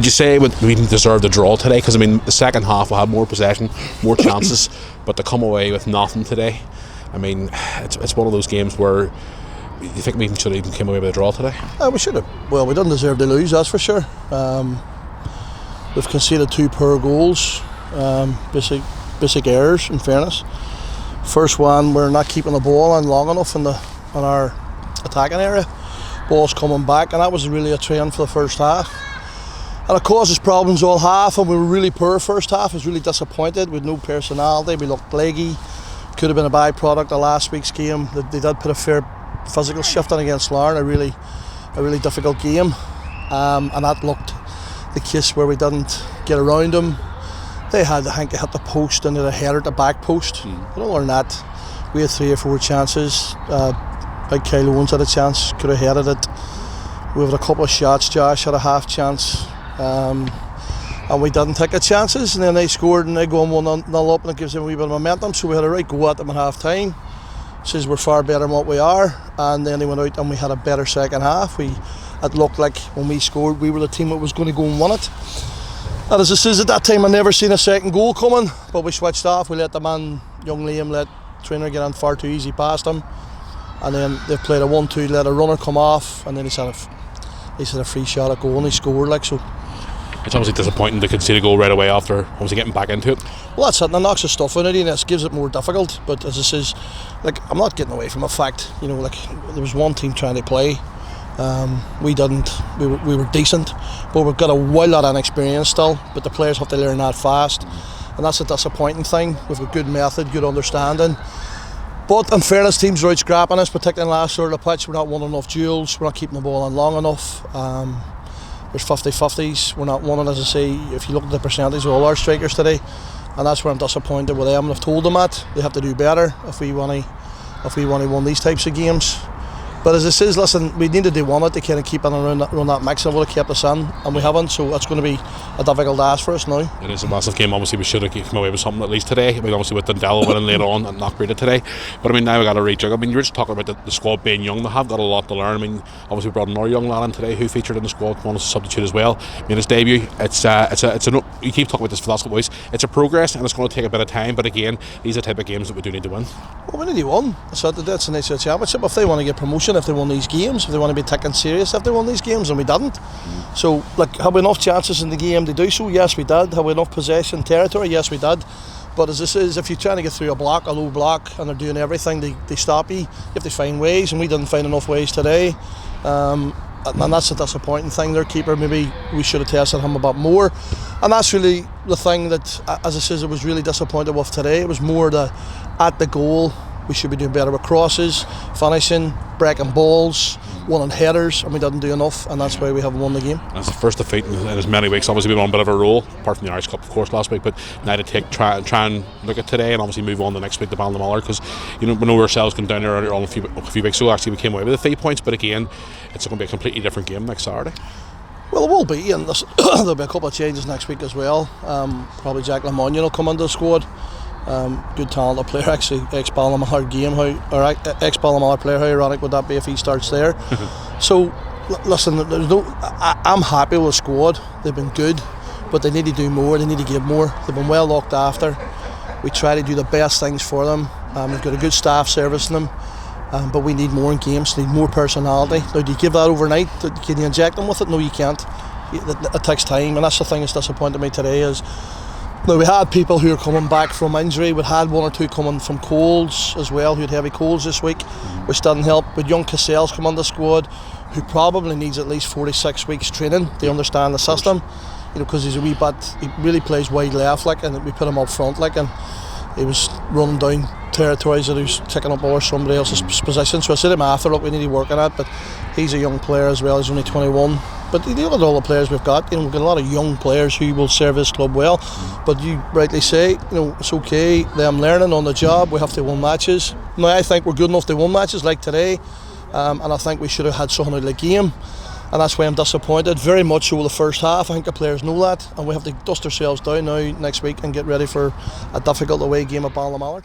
Would you say we deserved a draw today? Because I mean, the second half we had more possession, more chances, but to come away with nothing today, I mean, it's one of those games where you think we should have even came away with a draw today. We should have. Well, we didn't deserve to lose, that's for sure. We've conceded 2 poor goals, basic errors. In fairness, first one, we're not keeping the ball on long enough in our attacking area. Ball's coming back, and that was really a trend for the first half. And it caused us problems all half, and we were really poor first half. I was really disappointed with no personality. We looked leggy. Could have been a byproduct of last week's game. They did put a fair physical shift in against Larne, a really difficult game, and that looked the case where we didn't get around them. They had, I think, they hit the post and they had a header at the back post. But other than that, we had 3 or 4 chances. Like Kyle Owens had a chance, could have headed it. We had a couple of shots. Josh had a half chance, and we didn't take the chances. And then they scored and they go 1-0 up, and it gives them a wee bit of momentum. So we had a right go at them at half time. Says we're far better than what we are, and then they went out and we had a better second half. It looked like when we scored, we were the team that was going to go and win it. And as I says, at that time I never seen a second goal coming, but we switched off. We let the man, young Liam, let trainer get on far too easy past him, and then they played a 1-2, let a runner come off, and then he had a free shot at goal and he scored like so. It's obviously disappointing to concede a goal right away after obviously getting back into it. Well, that's it, and it knocks the stuff out of you, and it gives it more difficult. But as I says, like, I'm not getting away from a fact. You know, like, there was one team trying to play. We didn't. We were decent, but we've got a wild lot of inexperience still. But the players have to learn that fast, and that's a disappointing thing. We've got good method, good understanding. But in fairness, teams are out scrapping us, particularly in the last third of the pitch. We're not winning enough duels. We're not keeping the ball on long enough. There's 50-50s. We're not winning, as I say. If you look at the percentage of all our strikers today, and that's where I'm disappointed with them. And I've told them that they have to do better if we want to win these types of games. But as it says, listen, we needed to win it to kind of keep on around that mix, and it would have kept us in, and we haven't, so it's going to be a difficult task for us now. It is a massive game. Obviously we should have come away with something at least today. I mean, obviously with Dundallo winning later on and Knockbreeder today, but I mean, now we got to rejig. I mean, you were just talking about the squad being young. They have got a lot to learn. I mean, obviously we brought another young lad in today who featured in the squad, one as a substitute as well. I mean, his debut, you keep talking about this philosophy, boys. It's a progress, and it's going to take a bit of time, but again, these are the type of games that we do need to win. Well, we need to win. That's the nature of the championship. If they want to get promotion, if they won these games, if they want to be taken serious, if they won these games, and we didn't. So, like, have we enough chances in the game to do so? Yes, we did. Have we enough possession territory? Yes, we did. But as this is, if you're trying to get through a low block, and they're doing everything, they stop you. You have to find ways, and we didn't find enough ways today. And that's a disappointing thing. Their keeper, maybe we should have tested him a bit more. And that's really the thing that, as I says, I was really disappointed with today. It was more at the goal. We should be doing better with crosses, finishing, breaking balls, winning headers, and we didn't do enough, and that's why we haven't won the game. That's the first defeat in as many weeks. Obviously we were on a bit of a roll, apart from the Irish Cup of course last week, but now to try and look at today and obviously move on the next week to Ballinamallard, because we know ourselves going down there earlier on a few weeks ago. Actually we came away with the 3 points, but again it's going to be a completely different game next Saturday. Well, it will be, and there'll be a couple of changes next week as well. Probably Jack Lemonnion will come into the squad. Good talented player, actually, ex-Ballinamallard ex-Ballinamallard player. How ironic would that be if he starts there? So, listen, I'm happy with the squad. They've been good, but they need to do more. They need to give more. They've been well looked after. We try to do the best things for them. We've got a good staff servicing them, but we need more in games. Need more personality. Now, do you give that overnight? Can you inject them with it? No, you can't. It takes time, and that's the thing that's disappointed me today. Is now, we had people who are coming back from injury. We had 1 or 2 coming from colds as well, who had heavy colds this week, which didn't help. But young Cassell's come on the squad, who probably needs at least 46 weeks training to understand the system. You know, because he's a wee bit, he really plays wide left, like, and we put him up front, like, and he was running down territories that he was taking up over somebody else's position. So I said to him after, look, we need to work on that. But he's a young player as well. He's only 21. But you look at all the players we've got. You know, we've got a lot of young players who will serve this club well. But you rightly say, you know, it's okay. Them learning on the job. We have to win matches. Now I think we're good enough to win matches like today, and I think we should have had something out of the game. And that's why I'm disappointed. Very much so the first half. I think the players know that, and we have to dust ourselves down now next week and get ready for a difficult away game at Ballinamallard.